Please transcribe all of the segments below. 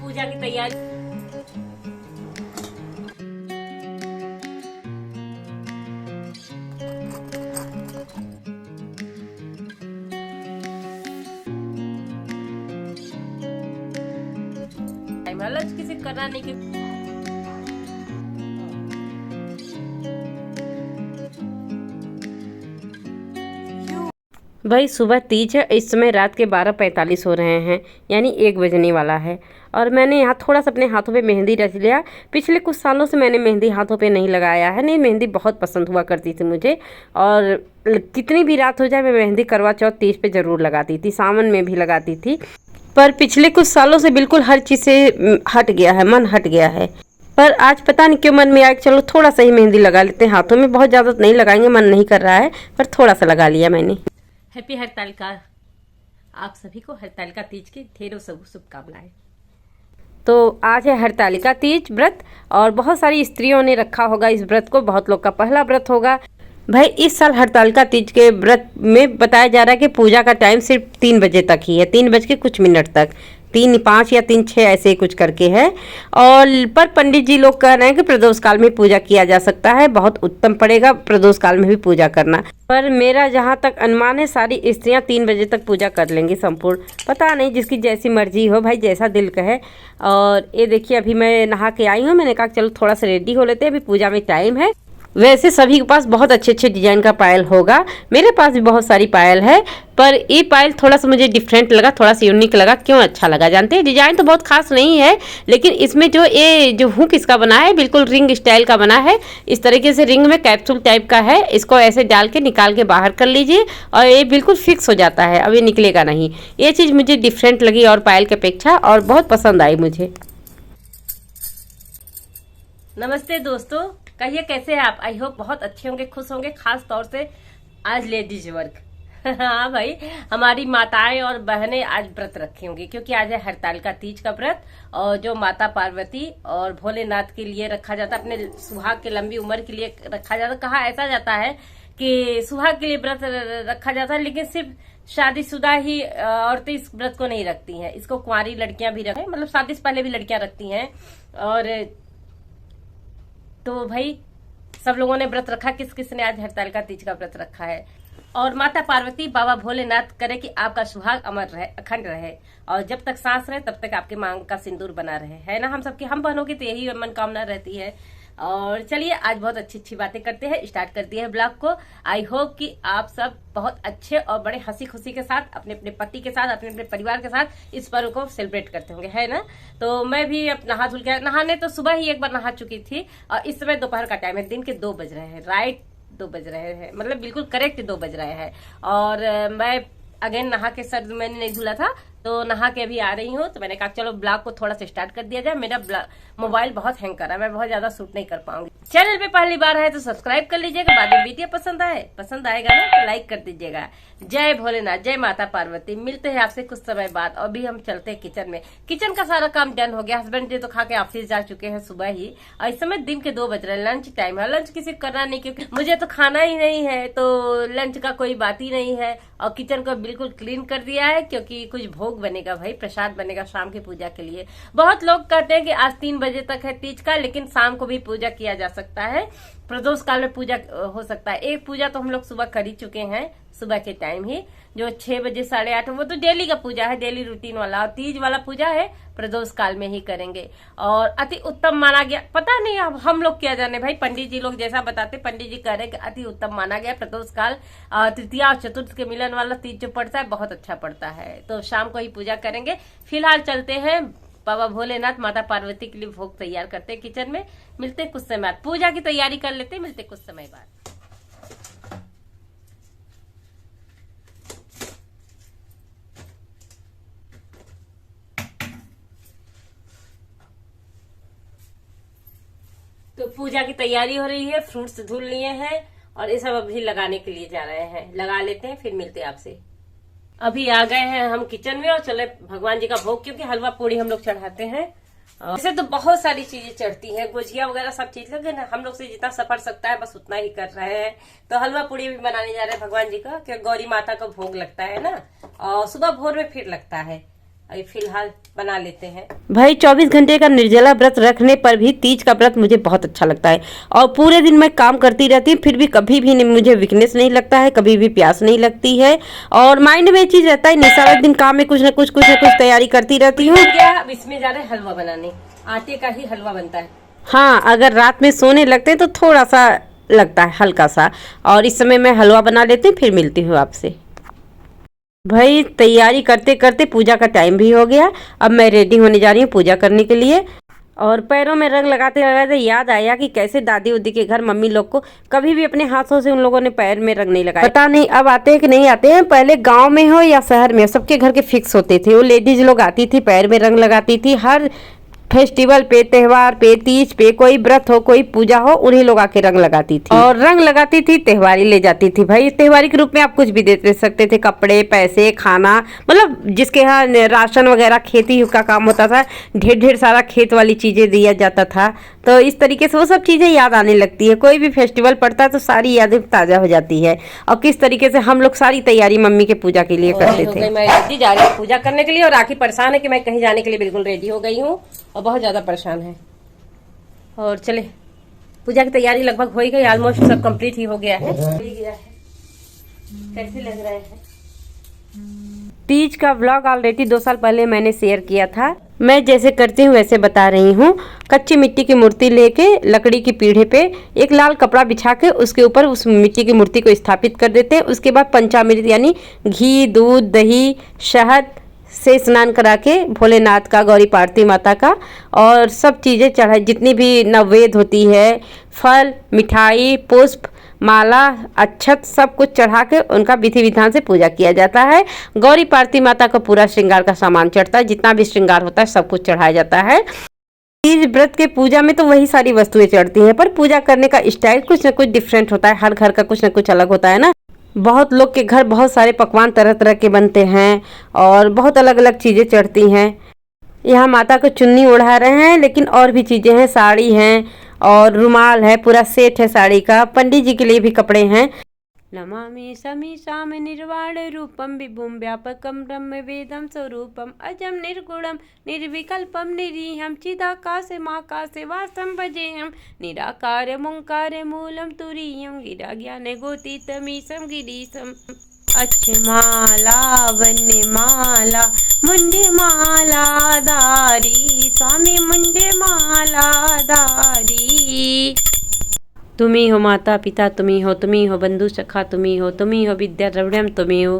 पूजा की तैयारी। लंच किसी करना नहीं कि भाई सुबह तीज है, इस समय रात के 12:45 हो रहे हैं, यानी 1 बजने वाला है। और मैंने यहाँ थोड़ा सा अपने हाथों पे मेहंदी रच लिया। पिछले कुछ सालों से मैंने मेहंदी हाथों पे नहीं लगाया है। नहीं, मेहंदी बहुत पसंद हुआ करती थी मुझे, और कितनी भी रात हो जाए मैं मेहंदी करवा चौथ तीज पे ज़रूर लगाती थी, सावन में भी लगाती थी। पर पिछले कुछ सालों से बिल्कुल हर चीज़ से हट गया है, मन हट गया है। पर आज पता नहीं क्यों मन में आया कि चलो थोड़ा सा ही मेहंदी लगा लेते हैं हाथों में। बहुत ज़्यादा नहीं लगाएंगे, मन नहीं कर रहा है, पर थोड़ा सा लगा लिया मैंने। हैप्पी हरतालिका। आप सभी को हरतालिका तीज की ढेरों शुभकामनाएं। तो आज है हरतालिका तीज व्रत, और बहुत सारी स्त्रियों ने रखा होगा इस व्रत को, बहुत लोग का पहला व्रत होगा। भाई इस साल हरतालिका तीज के व्रत में बताया जा रहा है कि पूजा का टाइम सिर्फ 3 बजे तक ही है, 3 बज के कुछ मिनट तक, 3:05 या 3:06 ऐसे ही कुछ करके है। और पर पंडित जी लोग कह रहे हैं कि प्रदोष काल में पूजा किया जा सकता है, बहुत उत्तम पड़ेगा प्रदोष काल में भी पूजा करना। पर मेरा जहाँ तक अनुमान है सारी स्त्रियाँ 3 बजे तक पूजा कर लेंगी संपूर्ण। पता नहीं, जिसकी जैसी मर्जी हो भाई, जैसा दिल कहे। और ये देखिए अभी मैं नहा के आई हूँ, मैंने कहा चलो थोड़ा सा रेडी हो लेते हैं, अभी पूजा में टाइम है। वैसे सभी के पास बहुत अच्छे अच्छे डिजाइन का पायल होगा, मेरे पास भी बहुत सारी पायल है, पर ये पायल थोड़ा सा मुझे डिफरेंट लगा, थोड़ा सा यूनिक लगा। क्यों अच्छा लगा जानते हैं? डिजाइन तो बहुत खास नहीं है, लेकिन इसमें जो हुक इसका बना है बिल्कुल रिंग स्टाइल का बना है। इस तरीके से रिंग में कैप्सूल टाइप का है, इसको ऐसे डाल के निकाल के बाहर कर लीजिए और ये बिल्कुल फिक्स हो जाता है, अब ये निकलेगा नहीं। ये चीज़ मुझे डिफरेंट लगी और पायल की अपेक्षा, और बहुत पसंद आई मुझे। नमस्ते दोस्तों, कहिए कैसे हैं आप? आई होप बहुत अच्छे होंगे, खुश होंगे, खास तौर से आज लेडीज वर्क। हाँ भाई, हमारी माताएं और बहनें आज व्रत रखी होंगी, क्योंकि आज है हरतालिका तीज का व्रत, और जो माता पार्वती और भोलेनाथ के लिए रखा जाता है, अपने सुहाग के लंबी उम्र के लिए रखा जाता है। कहा ऐसा जाता है कि सुहाग के लिए व्रत रखा जाता है, लेकिन सिर्फ शादीशुदा ही औरतें इस व्रत को नहीं रखती हैं, इसको कुंवारी लड़कियां भी रखें, मतलब शादी से पहले भी लड़कियां रखती हैं। और तो भाई सब लोगों ने व्रत रखा, किस किस ने आज हरतालिका तीज का व्रत रखा है। और माता पार्वती बाबा भोलेनाथ करे कि आपका सुहाग अमर रहे, अखंड रहे, और जब तक सांस रहे तब तक आपके मांग का सिंदूर बना रहे, है ना। हम सबकी, हम बहनों की तो यही मनोकामना रहती है। और चलिए आज बहुत अच्छी अच्छी बातें करते हैं, स्टार्ट करती है ब्लॉग को। आई होप कि आप सब बहुत अच्छे और बड़े हंसी खुशी के साथ अपने अपने पति के साथ, अपने अपने परिवार के साथ इस पर्व को सेलिब्रेट करते होंगे, है ना। तो मैं भी अपना नहा धुल के, नहाने तो सुबह ही एक बार नहा चुकी थी, और इस समय दोपहर का टाइम है, दिन के 2 बज रहे हैं, राइट 2 बज रहे हैं, मतलब बिल्कुल करेक्ट 2 बज रहे हैं। और मैं अगेन नहा के, सर मैंने नहीं धुला था तो नहा के अभी आ रही हूँ, तो मैंने कहा चलो ब्लॉग को थोड़ा सा स्टार्ट कर दिया जाए। मेरा मोबाइल बहुत हैंग कर रहा है, मैं बहुत ज्यादा शूट नहीं कर पाऊंगी। चैनल पे पहली बार है तो सब्सक्राइब कर लीजिएगा, बाद में वीडियो पसंद आएगा ना तो लाइक कर दीजिएगा। जय भोलेनाथ, जय माता पार्वती। मिलते हैं आपसे कुछ समय बाद। और भी हम चलते हैं किचन में, किचन का सारा काम डन हो गया। हस्बैंड जी तो खा के ऑफिस जा चुके हैं सुबह ही, और इस समय दिन के 2 बज रहे हैं, लंच टाइम है। लंच किसी करना नहीं, क्योंकि मुझे तो खाना ही नहीं है, तो लंच का कोई बात ही नहीं है। और किचन को बिल्कुल क्लीन कर दिया है, क्योंकि कुछ भोग बनेगा भाई, प्रसाद बनेगा शाम की पूजा के लिए। बहुत लोग कहते हैं कि आज 3 बजे तक है तीज का, लेकिन शाम को भी पूजा किया जा सकता है, प्रदोष काल में पूजा हो सकता है। एक पूजा तो हम लोग सुबह कर ही चुके हैं, सुबह के टाइम ही, जो 6 बजे 8:30, वो तो डेली का पूजा है, डेली रूटीन वाला। और तीज वाला पूजा है प्रदोष काल में ही करेंगे, और अति उत्तम माना गया। पता नहीं अब हम लोग क्या जाने भाई, पंडित जी लोग जैसा बताते, पंडित जी कह रहे हैं कि अति उत्तम माना गया प्रदोष काल। तृतीया और चतुर्थ के मिलन वाला तीज जो पड़ता है बहुत अच्छा पड़ता है, तो शाम को ही पूजा करेंगे। फिलहाल चलते हैं बाबा भोलेनाथ माता पार्वती के लिए भोग तैयार करते हैं किचन में। मिलते कुछ समय बाद, पूजा की तैयारी कर लेते हैं, मिलते कुछ समय बाद। तो पूजा की तैयारी हो रही है, फ्रूट्स धुल लिए हैं, और ये सब अभी लगाने के लिए जा रहे हैं। लगा लेते हैं, फिर मिलते हैं आपसे। अभी आ गए हैं हम किचन में, और चले भगवान जी का भोग, क्योंकि हलवा पूड़ी हम लोग चढ़ाते हैं। वैसे तो बहुत सारी चीजें चढ़ती हैं, गुजिया वगैरह सब चीज, लेकिन हम लोग से जितना सफर सकता है बस उतना ही कर रहे हैं। तो हलवा पूड़ी भी बनाने जा रहे हैं भगवान जी का, क्योंकि गौरी माता का भोग लगता है ना, और सुबह भोर में फिर लगता है। अभी फिलहाल बना लेते हैं। भाई 24 घंटे का निर्जला व्रत रखने पर भी तीज का व्रत मुझे बहुत अच्छा लगता है और पूरे दिन मैं काम करती रहती हूँ, फिर भी कभी भी मुझे वीकनेस नहीं लगता है, कभी भी प्यास नहीं लगती है और माइंड में चीज रहता है नहीं, सारा दिन काम में कुछ न कुछ तैयारी करती रहती हूँ। अब इसमें जा रहे हलवा बनाने, आटे का ही हलवा बनता है। हाँ, अगर रात में सोने लगते हैं तो थोड़ा सा लगता है हल्का सा, और इस समय मैं हलवा बना लेती हूँ, फिर मिलती हूँ आपसे। भाई तैयारी करते करते पूजा का टाइम भी हो गया। अब मैं रेडी होने जा रही हूँ पूजा करने के लिए। और पैरों में रंग लगाते लगाते याद आया कि कैसे दादी उदी के घर मम्मी लोग को कभी भी अपने हाथों से उन लोगों ने पैर में रंग नहीं लगाया। पता नहीं अब आते हैं कि नहीं आते हैं, पहले गांव में हो या शहर में सबके घर के फिक्स होते थे, वो लेडीज लोग आती थी पैर में रंग लगाती थी। हर फेस्टिवल पे, त्योहार पे, तीज पे, कोई व्रत हो कोई पूजा हो, उन्हीं लोग आके रंग लगाती थी और रंग लगाती थी, त्योहारी ले जाती थी। भाई त्योहारी के रूप में आप कुछ भी दे सकते थे, कपड़े, पैसे, खाना, मतलब जिसके यहाँ राशन वगैरह खेती का काम होता था, ढेर ढेर सारा खेत वाली चीजें दिया जाता था। तो इस तरीके से वो सब चीजें याद आने लगती है। कोई भी फेस्टिवल पड़ता है तो सारी यादें ताजा हो जाती है और किस तरीके से हम लोग सारी तैयारी मम्मी के पूजा के लिए करते थे। मैं रेडी जा रही हूँ पूजा करने के लिए और राखी परेशान है कि मैं कहीं जाने के लिए बिल्कुल रेडी हो गई हूँ और बहुत ज्यादा परेशान है। और चले, पूजा की तैयारी लगभग हो ही गई, ऑलमोस्ट सब कंप्लीट ही हो गया है। कैसे लग रहा है? तीज का व्लॉग ऑलरेडी 2 साल पहले मैंने शेयर किया था। मैं जैसे करती हूँ वैसे बता रही हूँ। कच्ची मिट्टी की मूर्ति लेके लकड़ी की पीढ़े पे एक लाल कपड़ा बिछा के उसके ऊपर उस मिट्टी की मूर्ति को स्थापित कर देते हैं। उसके बाद पंचामृत यानी घी, दूध, दही, शहद से स्नान करा के भोलेनाथ का, गौरी पार्वती माता का और सब चीज़ें चढ़ाई, जितनी भी नैवेद्य होती है, फल, मिठाई, पुष्प, माला, अक्षत, सब कुछ चढ़ा के उनका विधि विधान से पूजा किया जाता है। गौरी पार्वती माता का पूरा श्रृंगार का सामान चढ़ता है, जितना भी श्रृंगार होता है सब कुछ चढ़ाया जाता है। तीज व्रत के पूजा में तो वही सारी वस्तुएं चढ़ती हैं, पर पूजा करने का स्टाइल कुछ न कुछ डिफरेंट होता है। हर घर का कुछ न कुछ अलग होता है ना। बहुत लोग के घर बहुत सारे पकवान तरह तरह के बनते हैं और बहुत अलग अलग चीज़ें चढ़ती हैं। यहाँ माता को चुन्नी ओढ़ा रहे हैं, लेकिन और भी चीज़ें हैं, साड़ी हैं और रुमाल है, पूरा सेट है साड़ी का। पंडित जी के लिए भी कपड़े हैं। नमामि समीशाम निर्वाण रूपम विभुम व्यापकम ब्रह्म वेदम स्वरूपम अजम निर्गुणम निर्विकल्पम निरीहम चिदाकाशमाकाशे वासं भजेहम निराकार ओंकार मूलम तुरीयम गिरा ज्ञान गोतीतमीशं गिरीशम। अक्षमाला वन्यमाला मुंडे माला धारी स्वामी मुंडे माला धारी। तुम्ही हो माता पिता, तुम्ही हो बंधु सखा, तुम्ही हो विद्या द्रविड़म, तुम्ही हो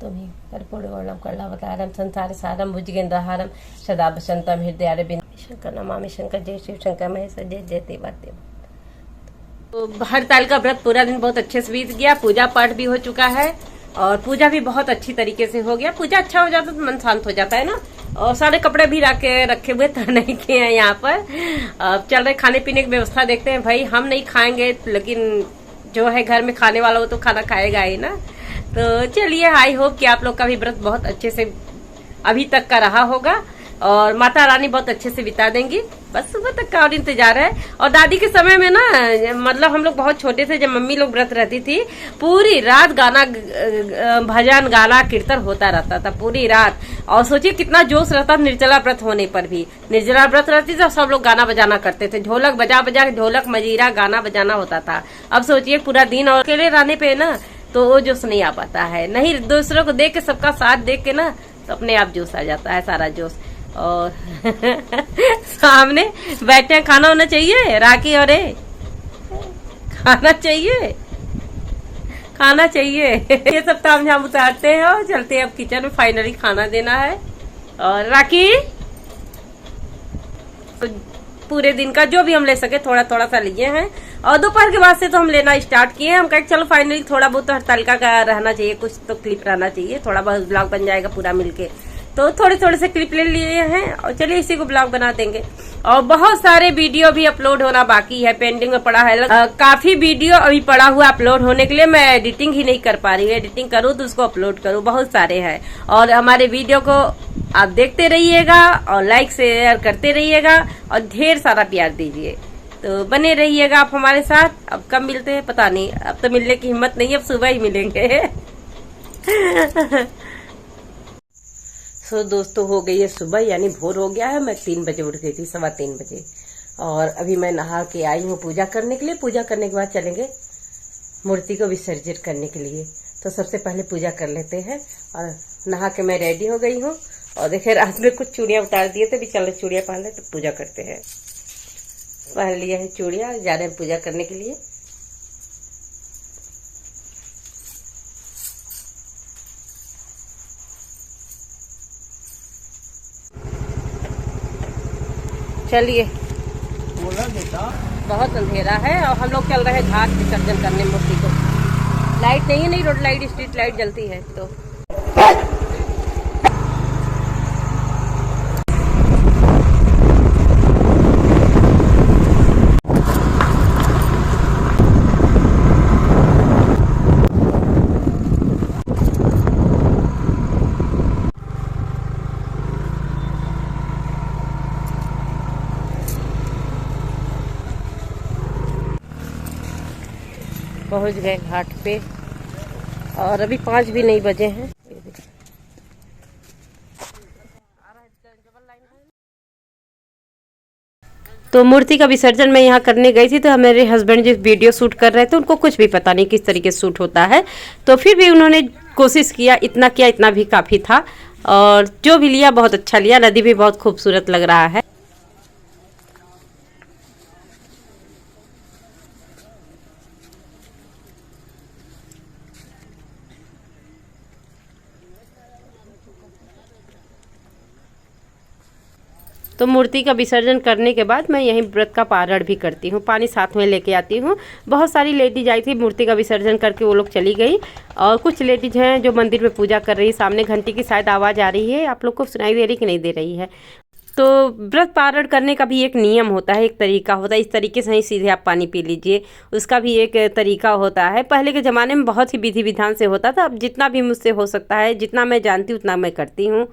तुम्ही कर्पूरवर्णम कर्णावतारम संसार सारम भुजगेंद्रहारम सदा बसंतम हृदय शंकर नमामि शंकर। जय शिव शंकर महेश, जय जय देवादेव। तो हड़ताल का व्रत पूरा दिन बहुत अच्छे से बीत गया। पूजा पाठ भी हो चुका है और पूजा भी बहुत अच्छी तरीके से हो गया। पूजा अच्छा हो जाता तो मन शांत हो जाता है ना। और सारे कपड़े भी रखे हुए तो नहीं किए हैं यहाँ पर। अब चल रहे खाने पीने की व्यवस्था देखते हैं। भाई हम नहीं खाएंगे, लेकिन जो है घर में खाने वाला वो तो खाना खाएगा ही ना। तो चलिए, आई होप कि आप लोग का भी व्रत बहुत अच्छे से अभी तक का रहा होगा और माता रानी बहुत अच्छे से बिता देंगी। बस सुबह तक का और इंतजार है। और दादी के समय में ना, मतलब हम लोग बहुत छोटे थे जब मम्मी लोग व्रत रहती थी, पूरी रात गाना, भजन, गाना, कीर्तन होता रहता था पूरी रात। और सोचिए कितना जोश रहता निर्जला व्रत होने पर भी। निर्जला व्रत रहती थी सब लोग गाना बजाना करते थे, ढोलक बजा बजा के, ढोलक मजीरा गाना बजाना होता था। अब सोचिए पूरा दिन और अकेले रहने पे ना तो वो जोश नहीं आ पाता है। नहीं, दूसरों को देख के, सबका साथ देख के ना तो अपने आप जोश आ जाता है, सारा जोश। और सामने बैठे खाना होना चाहिए, राखी और खाना चाहिए, खाना चाहिए। ये सब ताम झाम उतारते हैं और चलते हैं अब किचन में। फाइनली खाना देना है। और राखी तो पूरे दिन का जो भी हम ले सके थोड़ा थोड़ा सा लिए हैं और दोपहर के बाद से तो हम लेना स्टार्ट किए हैं। हम कहे चलो फाइनली थोड़ा बहुत तो हड़तालिका का रहना चाहिए, कुछ तो क्लिप रहना चाहिए, थोड़ा बहुत ब्लॉग बन जाएगा पूरा मिलके। तो थोड़े थोड़े से क्लिप ले लिए हैं और चलिए इसी को ब्लॉग बना देंगे। और बहुत सारे वीडियो भी अपलोड होना बाकी है, पेंडिंग में पड़ा है। काफी वीडियो अभी पड़ा हुआ अपलोड होने के लिए, मैं एडिटिंग ही नहीं कर पा रही हूँ। एडिटिंग करूँ तो उसको अपलोड करूँ, बहुत सारे हैं। और हमारे वीडियो को आप देखते रहिएगा और लाइक शेयर करते रहिएगा और ढेर सारा प्यार दीजिए। तो बने रहिएगा आप हमारे साथ। अब कब मिलते हैं पता नहीं, अब तो मिलने की हिम्मत नहीं है, अब सुबह ही मिलेंगे। सो दोस्तों हो गई है सुबह, यानी भोर हो गया है। मैं 3 बजे उठ गई थी, 3:15 बजे। और अभी मैं नहा के आई हूँ पूजा करने के लिए। पूजा करने के बाद चलेंगे मूर्ति को विसर्जित करने के लिए। तो सबसे पहले पूजा कर लेते हैं। और नहा के मैं रेडी हो गई हूँ। और देखिए रात में कुछ चूड़ियाँ उतार दिए थे, भी चलो चूड़ियाँ पहन ले तो पूजा करते हैं। पहन लिया है चूड़ियाँ, जा रहे हैं पूजा करने के लिए। चलिए, बहुत अंधेरा है और हम लोग चल रहे हैं घाट विसर्जन करने मूर्ति को। लाइट नहीं है, नहीं रोड लाइट, स्ट्रीट लाइट जलती है। तो पहुंच गए घाट पे और अभी 5 भी नहीं बजे हैं। तो मूर्ति का विसर्जन मैं यहाँ करने गई थी, तो मेरे हस्बैंड जिस वीडियो शूट कर रहे थे उनको कुछ भी पता नहीं किस तरीके से शूट होता है। तो फिर भी उन्होंने कोशिश किया, इतना किया, इतना भी काफ़ी था। और जो भी लिया बहुत अच्छा लिया। नदी भी बहुत खूबसूरत लग रहा है। तो मूर्ति का विसर्जन करने के बाद मैं यहीं व्रत का पारण भी करती हूँ। पानी साथ में लेके आती हूँ। बहुत सारी लेडीज आई थी, मूर्ति का विसर्जन करके वो लोग चली गई। और कुछ लेडीज हैं जो मंदिर में पूजा कर रही है। सामने घंटी की शायद आवाज़ आ रही है, आप लोग को सुनाई दे रही कि नहीं दे रही है। तो व्रत पारण करने का भी एक नियम होता है, एक तरीका होता है। इस तरीके से ही सीधे आप पानी पी लीजिए, उसका भी एक तरीका होता है। पहले के ज़माने में बहुत ही विधि विधान से होता था। अब जितना भी मुझसे हो सकता है, जितना मैं जानती हूँ उतना मैं करती हूँ।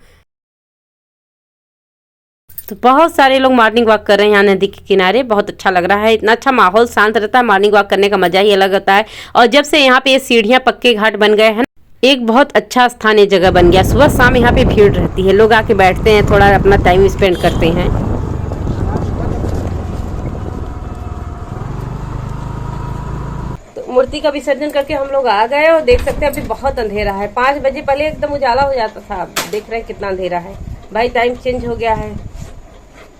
तो बहुत सारे लोग मॉर्निंग वॉक कर रहे हैं यहाँ नदी के किनारे। बहुत अच्छा लग रहा है, इतना अच्छा माहौल शांत रहता है। मॉर्निंग वॉक करने का मजा ही अलग होता है। और जब से यहाँ पे ये सीढ़ियाँ पक्के घाट बन गए हैं, एक बहुत अच्छा स्थानीय जगह बन गया। सुबह शाम यहाँ पे भीड़ रहती है, लोग आके बैठते हैं, थोड़ा अपना टाइम स्पेंड करते हैं। तो मूर्ति का विसर्जन करके हम लोग आ गए और देख सकते हैं अभी बहुत अंधेरा है। 5 बजे पहले एकदम उजाला हो जाता था, अब देख रहे हैं कितना अंधेरा है। भाई टाइम चेंज हो गया है।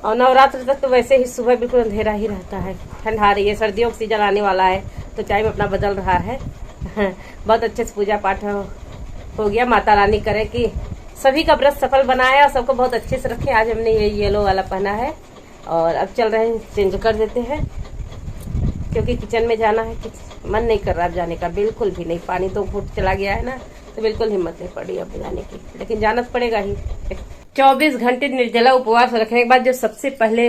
और नवरात्र तक तो वैसे ही सुबह बिल्कुल अंधेरा ही रहता है। ठंड आ रही है, सर्दियों का सीजन आने वाला है, तो टाइम अपना बदल रहा है। बहुत अच्छे से पूजा पाठ हो गया। माता रानी करे कि सभी का व्रत सफल बनाए और सबको बहुत अच्छे से रखे। आज हमने ये येलो वाला पहना है और अब चल रहे हैं, चेंज कर देते हैं क्योंकि किचन में जाना है। मन नहीं कर रहा अब जाने का, बिल्कुल भी नहीं। पानी तो फुट चला गया है ना, तो बिल्कुल हिम्मत नहीं पड़ी अब जाने की, लेकिन जाना तो पड़ेगा ही। 24 घंटे निर्जला उपवास रखने के बाद जो सबसे पहले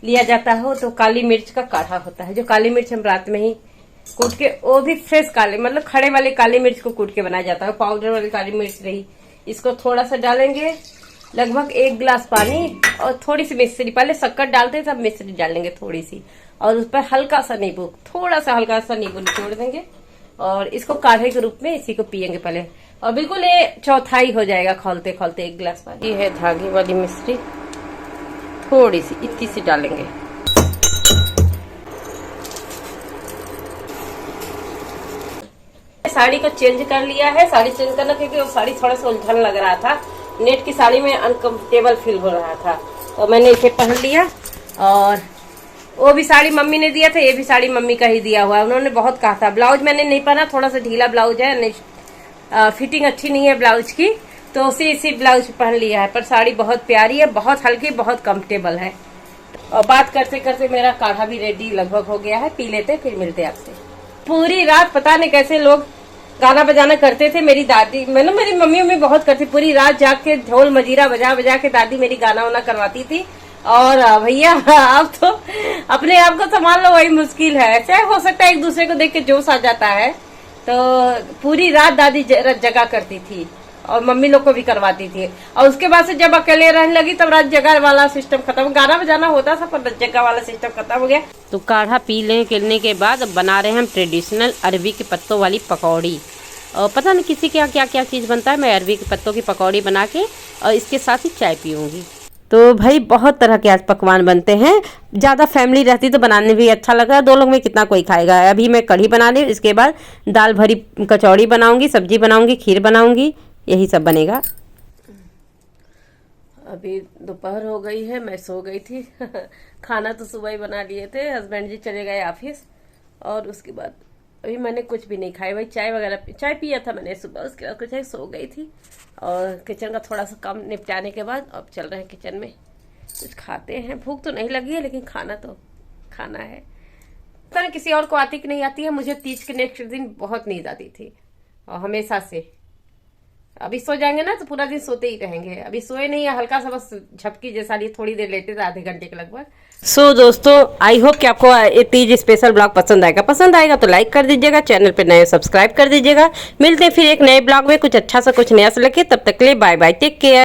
लिया जाता है वो तो काली मिर्च का काढ़ा होता है। जो काली मिर्च हम रात में ही कूट के, वो भी फ्रेश काले, मतलब खड़े वाले काली मिर्च को कूट के बनाया जाता है। पाउडर वाली काली मिर्च रही, इसको थोड़ा सा डालेंगे, लगभग 1 गिलास पानी और थोड़ी सी मिश्री। पहले शक्कर डालते हैं, सब मिश्री डालेंगे थोड़ी सी, और उस पर हल्का सा नींबू, थोड़ा सा हल्का सा नींबू निचोड़ देंगे और इसको काढ़े के रूप में इसी को पियेंगे पहले। और बिल्कुल ये चौथाई हो जाएगा खोलते खोलते 1 गिलास पानी। ये है धागे वाली मिश्री, थोड़ी सी इतनी सी डालेंगे। साड़ी को चेंज कर लिया है। साड़ी चेंज करना क्योंकि वो साड़ी थोड़ा सा उलझन लग रहा था, नेट की साड़ी में अनकंफर्टेबल फील हो रहा था, तो मैंने इसे पहन लिया। और वो भी साड़ी मम्मी ने दिया था, ये भी साड़ी मम्मी का ही दिया हुआ है। उन्होंने बहुत कहा था। ब्लाउज मैंने नहीं पहना, थोड़ा सा ढीला ब्लाउज है, नहीं फिटिंग अच्छी नहीं है ब्लाउज की, तो इसी ब्लाउज पहन लिया है। पर साड़ी बहुत प्यारी है, बहुत हल्की, बहुत कंफर्टेबल है। और बात करते करते मेरा काढ़ा भी रेडी लगभग हो गया है, पी लेते फिर मिलते आपसे। पूरी रात पता नहीं कैसे लोग गाना बजाना करते थे। मेरी दादी, मैंने मेरी मम्मी बहुत करती, पूरी रात जाग के ढोल मजीरा बजा बजा के दादी मेरी गाना वाना करवाती थी। और भैया अब तो अपने आप को संभाल लो, वही मुश्किल है। चाहे हो सकता है एक दूसरे को देख के जोश आ जाता है, तो पूरी रात दादी जगा करती थी और मम्मी लोग को भी करवाती थी। और उसके बाद से जब अकेले रहने लगी तब रात जगा वाला सिस्टम खत्म। गाना बजाना होता था पर जगा वाला सिस्टम खत्म हो गया। तो काढ़ा पी लेने के बाद अब बना रहे हैं हम ट्रेडिशनल अरबी के पत्तों वाली पकौड़ी। और पता नहीं किसी के यहाँ क्या क्या चीज़ बनता है। मैं अरबी के पत्तों की पकौड़ी बना के और इसके साथ ही चाय पीऊँगी। तो भाई बहुत तरह के आज पकवान बनते हैं। ज़्यादा फैमिली रहती तो बनाने भी अच्छा लगा। 2 लोग में कितना कोई खाएगा। अभी मैं कढ़ी बना ली, इसके बाद दाल भरी कचौड़ी बनाऊंगी, सब्जी बनाऊंगी, खीर बनाऊंगी, यही सब बनेगा। अभी दोपहर हो गई है, मैं सो गई थी। खाना तो सुबह ही बना लिए थे, हस्बैंड जी चले गए ऑफिस और उसके बाद अभी मैंने कुछ भी नहीं खाई। भाई चाय वगैरह चाय पिया था मैंने सुबह, उसके बाद कुछ सो गई थी। और किचन का थोड़ा सा काम निपटाने के बाद अब चल रहे हैं किचन में, कुछ खाते हैं। भूख तो नहीं लगी है लेकिन खाना तो खाना है। पता नहीं किसी और को आती कि नहीं आती है। मुझे तीज के नेक्स्ट दिन बहुत नींद आती थी और हमेशा से। अभी सो जाएंगे ना तो पूरा दिन सोते ही रहेंगे। अभी सोए नहीं है, हल्का सा बस झपकी जैसा लिए थोड़ी देर लेटे थे, आधे घंटे के लगभग। सो दोस्तों, आई होप कि आपको ये तीज स्पेशल ब्लॉग पसंद आएगा। पसंद आएगा तो लाइक कर दीजिएगा, चैनल पे नए सब्सक्राइब कर दीजिएगा। मिलते हैं फिर एक नए ब्लॉग में कुछ अच्छा सा कुछ नया सा लेके। तब तक के लिए बाय बाय, टेक केयर।